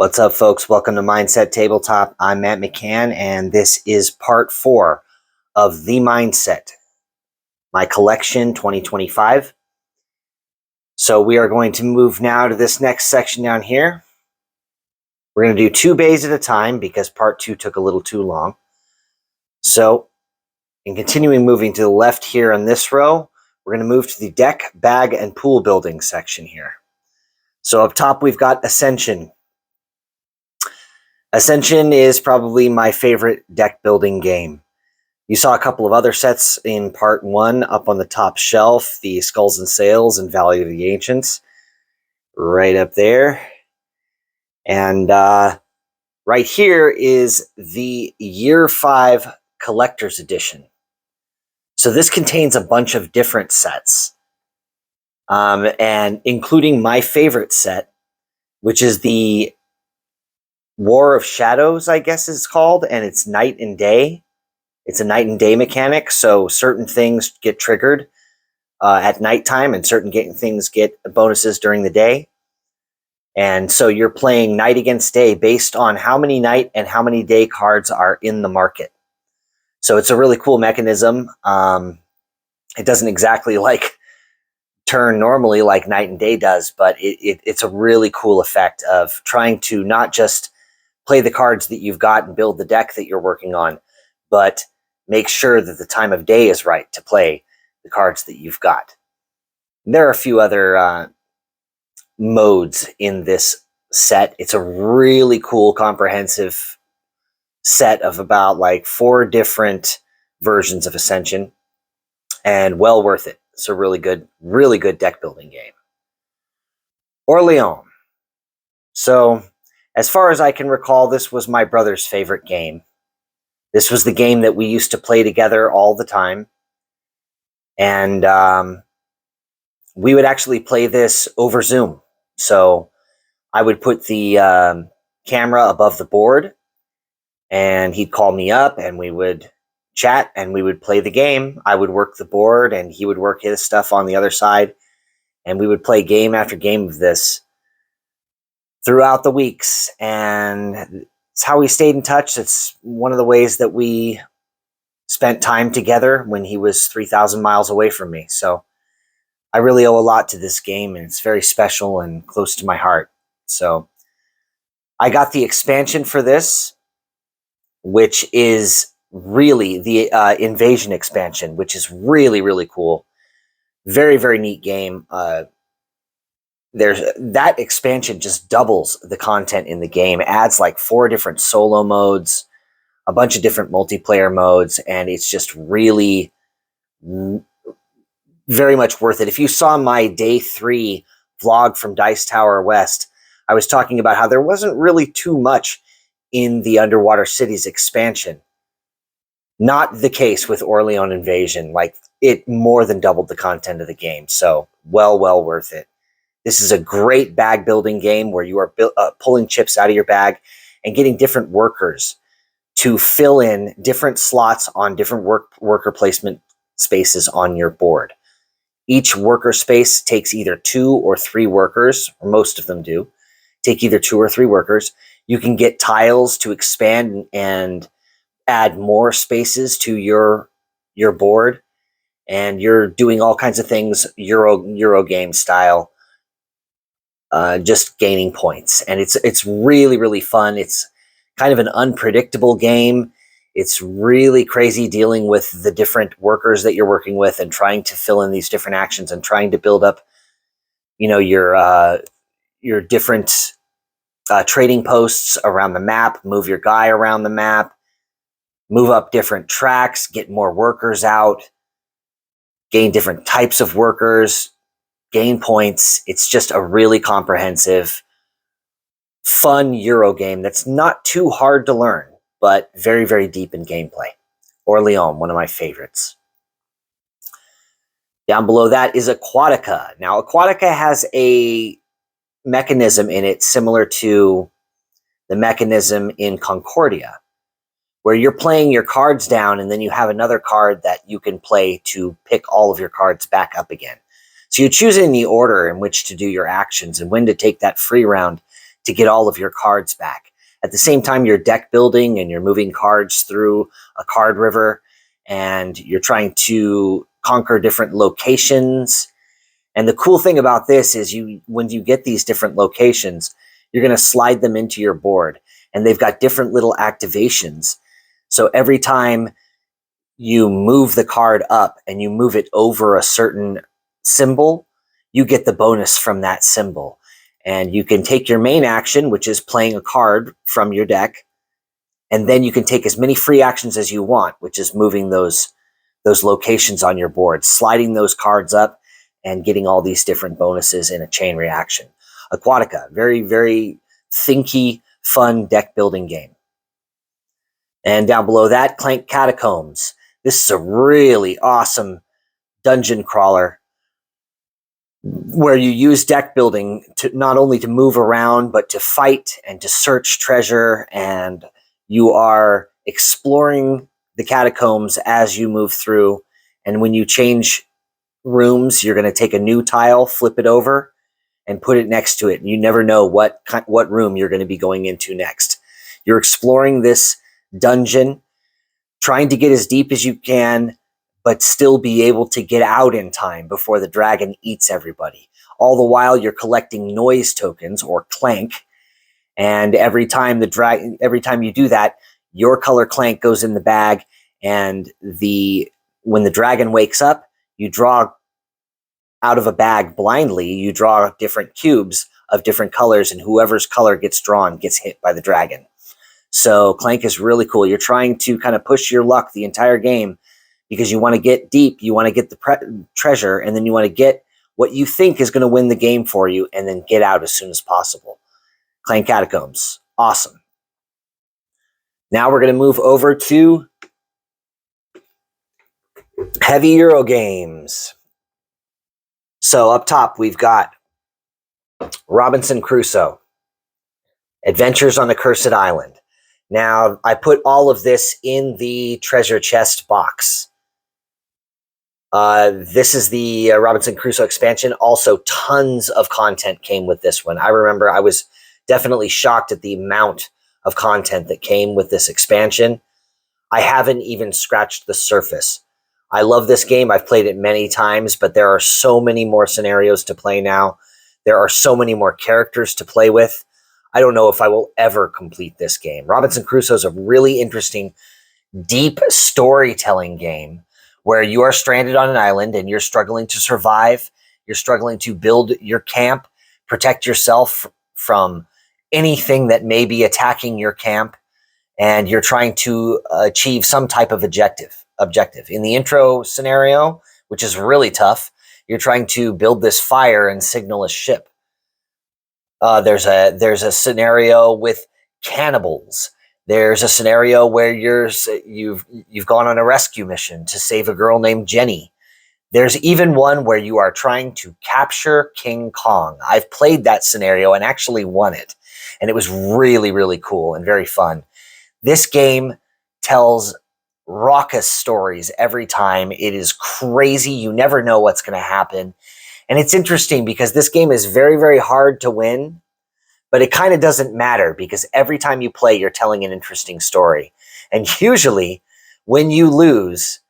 What's up, folks? Welcome to Mindset Tabletop. I'm Matt McCann, and this is part 4 of The Mindset, my collection 2025. So we are going to move now to this next section down here. We're going to do 2 bays at a time because part 2 took a little too long. So, in continuing moving to the left here on this row, we're going to move to the deck, bag, and pool building section here. So up top, we've got Ascension. Ascension is probably my favorite deck building game. You saw a couple of other sets in part 1 up on the top shelf, the Skulls and Sails and Valley of the Ancients, right up there. And right here is the Year 5 Collector's Edition. So this contains a bunch of different sets, and including my favorite set, which is the War of Shadows, I guess it's called, and it's night and day. It's a night and day mechanic, so certain things get triggered at nighttime, and certain things get bonuses during the day. And so you're playing night against day based on how many night and how many day cards are in the market. So it's a really cool mechanism. It doesn't exactly turn normally like night and day does, but it's a really cool effect of trying to not just play the cards that you've got and build the deck that you're working on, but make sure that the time of day is right to play the cards that you've got. And there are a few other modes in this set. It's a really cool, comprehensive set of about 4 different versions of Ascension, and well worth it. It's a really good deck building game. Orleans. So, as far as I can recall, this was my brother's favorite game. This was the game that we used to play together all the time. And we would actually play this over Zoom. So I would put the camera above the board, and he'd call me up, and we would chat, and we would play the game. I would work the board, and he would work his stuff on the other side. And we would play game after game of this throughout the weeks, and it's how we stayed in touch. It's one of the ways that we spent time together when he was 3,000 miles away from me. So I really owe a lot to this game, and it's very special and close to my heart. So I got the expansion for this, which is really the Invasion expansion, which is really, really cool. Very, very neat game. That expansion just doubles the content in the game, adds 4 different solo modes, a bunch of different multiplayer modes, and it's just really very much worth it. If you saw my day 3 vlog from Dice Tower West, I was talking about how there wasn't really too much in the Underwater Cities expansion. Not the case with Orleans Invasion. It more than doubled the content of the game, so well worth it. This is a great bag building game where you are pulling chips out of your bag and getting different workers to fill in different slots on different worker placement spaces on your board. Each worker space takes either 2 or 3 workers, or most of them do, take either 2 or 3 workers. You can get tiles to expand and add more spaces to your board, and you're doing all kinds of things Euro game style, just gaining points. And it's really, really fun. It's kind of an unpredictable game. It's really crazy dealing with the different workers that you're working with and trying to fill in these different actions and trying to build up, your different trading posts around the map, move your guy around the map, move up different tracks, get more workers out, gain different types of workers, gain points. It's just a really comprehensive, fun Euro game that's not too hard to learn, but very, very deep in gameplay. Orleans, one of my favorites. Down below that is Aquatica. Now, Aquatica has a mechanism in it similar to the mechanism in Concordia, where you're playing your cards down and then you have another card that you can play to pick all of your cards back up again. So you choose in the order in which to do your actions and when to take that free round to get all of your cards back. At the same time, you're deck building and you're moving cards through a card river, and you're trying to conquer different locations. And the cool thing about this is when you get these different locations, you're going to slide them into your board, and they've got different little activations. So every time you move the card up and you move it over a certain symbol, you get the bonus from that symbol. And you can take your main action, which is playing a card from your deck, and then you can take as many free actions as you want, which is moving those locations on your board, sliding those cards up, and getting all these different bonuses in a chain reaction. Aquatica, very, very thinky, fun deck building game. And down below that, Clank Catacombs. This is a really awesome dungeon crawler where you use deck building to not only to move around, but to fight and to search treasure, and you are exploring the catacombs as you move through. And when you change rooms, you're going to take a new tile, flip it over, and put it next to it. You never know what room you're going to be going into next. You're exploring this dungeon, trying to get as deep as you can, but still be able to get out in time before the dragon eats everybody. All the while, you're collecting noise tokens, or clank, and every time you do that, your color clank goes in the bag, and when the dragon wakes up, you draw out of a bag blindly. You draw different cubes of different colors, and whoever's color gets drawn gets hit by the dragon. So clank is really cool. You're trying to kind of push your luck the entire game, because you want to get deep, you want to get the treasure, and then you want to get what you think is going to win the game for you, and then get out as soon as possible. Clank Catacombs, awesome. Now we're going to move over to heavy Euro games. So up top, we've got Robinson Crusoe, Adventures on a Cursed Island. Now, I put all of this in the treasure chest box. This is the Robinson Crusoe expansion. Also, tons of content came with this one. I remember I was definitely shocked at the amount of content that came with this expansion. I haven't even scratched the surface. I love this game. I've played it many times, but there are so many more scenarios to play now. There are so many more characters to play with. I don't know if I will ever complete this game. Robinson Crusoe is a really interesting, deep storytelling game where you are stranded on an island and you're struggling to survive. You're struggling to build your camp, protect yourself from anything that may be attacking your camp, and you're trying to achieve some type of objective. In the intro scenario, which is really tough, you're trying to build this fire and signal a ship. There's a scenario with cannibals. There's a scenario where you've gone on a rescue mission to save a girl named Jenny. There's even one where you are trying to capture King Kong. I've played that scenario and actually won it, and it was really, really cool and very fun. This game tells raucous stories every time. It is crazy. You never know what's going to happen. And it's interesting because this game is very, very hard to win, but it kind of doesn't matter because every time you play, you're telling an interesting story. And usually when you lose,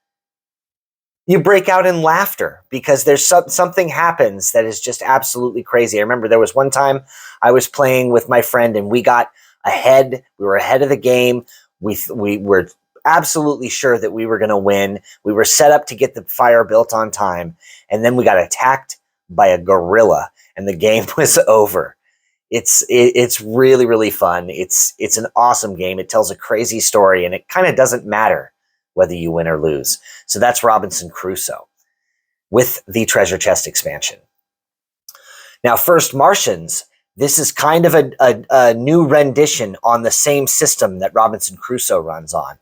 you break out in laughter because there's something happens that is just absolutely crazy. I remember there was one time I was playing with my friend and we got ahead. We were ahead of the game. We were absolutely sure that we were going to win. We were set up to get the fire built on time. And then we got attacked by a gorilla and the game was over. It's really, really fun. It's an awesome game. It tells a crazy story and it kind of doesn't matter whether you win or lose. So that's Robinson Crusoe with the treasure chest expansion. Now, First Martians, this is kind of a new rendition on the same system that Robinson Crusoe runs on,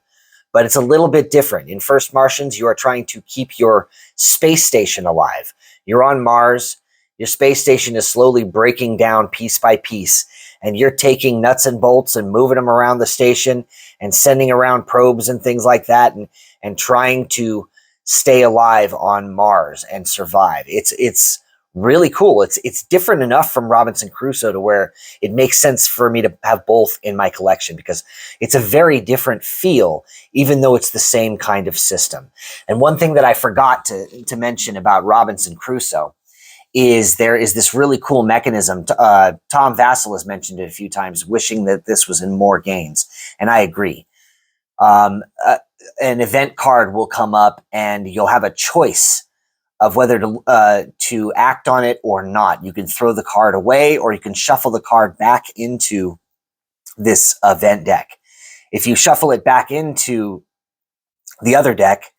but it's a little bit different. In First Martians, you are trying to keep your space station alive. You're on Mars. Your space station is slowly breaking down piece by piece, and you're taking nuts and bolts and moving them around the station and sending around probes and things like that and trying to stay alive on Mars and survive. It's really cool. It's different enough from Robinson Crusoe to where it makes sense for me to have both in my collection because it's a very different feel, even though it's the same kind of system. And one thing that I forgot to mention about Robinson Crusoe is there is this really cool mechanism. Tom Vassell has mentioned it a few times, wishing that this was in more games, and I agree. An event card will come up, and you'll have a choice of whether to act on it or not. You can throw the card away, or you can shuffle the card back into this event deck. If you shuffle it back into the other deck,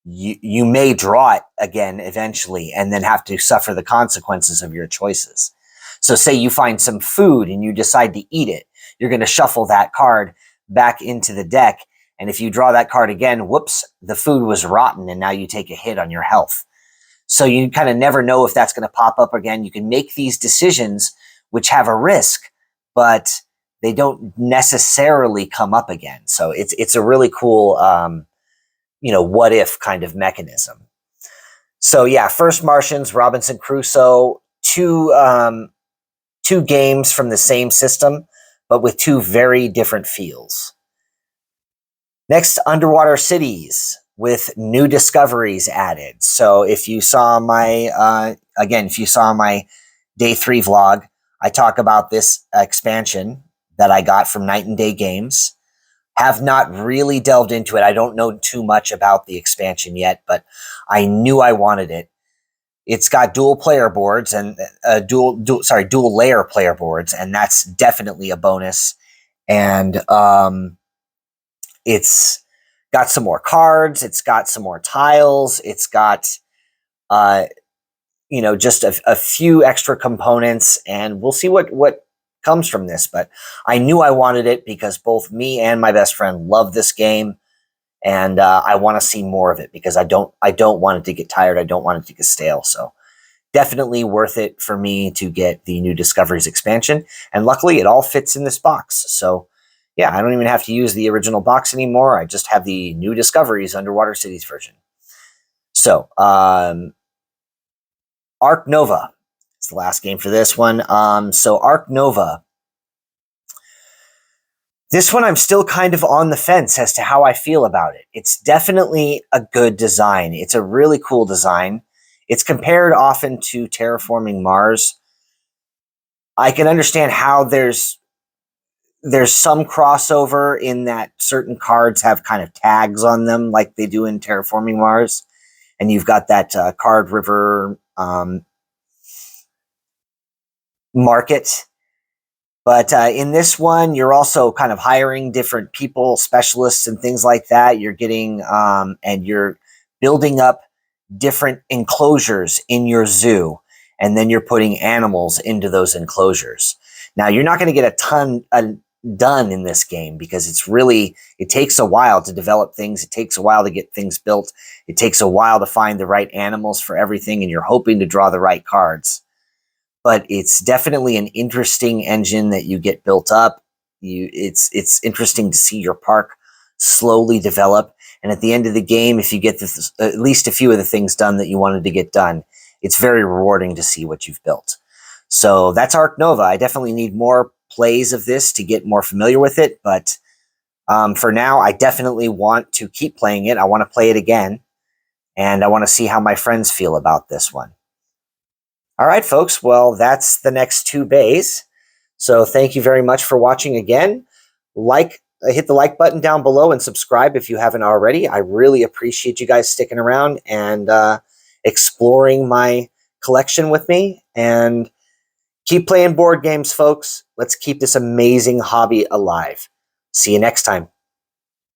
you may draw it again eventually and then have to suffer the consequences of your choices. So say you find some food and you decide to eat it. You're going to shuffle that card back into the deck. And if you draw that card again, whoops, the food was rotten and now you take a hit on your health. So you kind of never know if that's going to pop up again. You can make these decisions which have a risk, but they don't necessarily come up again. So it's a really cool what if kind of mechanism. So yeah, First Martians, Robinson Crusoe, two games from the same system, but with two very different feels. Next, Underwater Cities with new discoveries added. So if you saw my, if you saw my day 3 vlog, I talk about this expansion that I got from Night and Day Games. Have not really delved into it. I don't know too much about the expansion yet, but I knew I wanted it. It's got dual player boards and dual layer player boards, and that's definitely a bonus. And it's got some more cards. It's got some more tiles. It's got, just a few extra components, and we'll see what comes from this. But I knew I wanted it because both me and my best friend love this game, and I want to see more of it because I don't want it to get tired. I don't want it to get stale. So definitely worth it for me to get the New Discoveries expansion. And luckily, it all fits in this box. So yeah, I don't even have to use the original box anymore. I just have the New Discoveries Underwater Cities version. So Ark Nova. It's the last game for this one. So Ark Nova. This one I'm still kind of on the fence as to how I feel about it. It's definitely a good design. It's a really cool design. It's compared often to Terraforming Mars. I can understand how there's some crossover in that certain cards have kind of tags on them like they do in Terraforming Mars. And you've got that card river market. But in this one, you're also kind of hiring different people, specialists and things like that. You're getting, and you're building up different enclosures in your zoo. And then you're putting animals into those enclosures. Now, you're not going to get a ton done in this game because it takes a while to develop things. It takes a while to get things built. It takes a while to find the right animals for everything. And you're hoping to draw the right cards. But it's definitely an interesting engine that you get built up. It's interesting to see your park slowly develop. And at the end of the game, if you get at least a few of the things done that you wanted to get done, it's very rewarding to see what you've built. So that's Ark Nova. I definitely need more plays of this to get more familiar with it. But for now, I definitely want to keep playing it. I want to play it again. And I want to see how my friends feel about this one. All right, folks. Well, that's the next 2 bays. So thank you very much for watching again. Hit the like button down below and subscribe if you haven't already. I really appreciate you guys sticking around and exploring my collection with me. And keep playing board games, folks. Let's keep this amazing hobby alive. See you next time.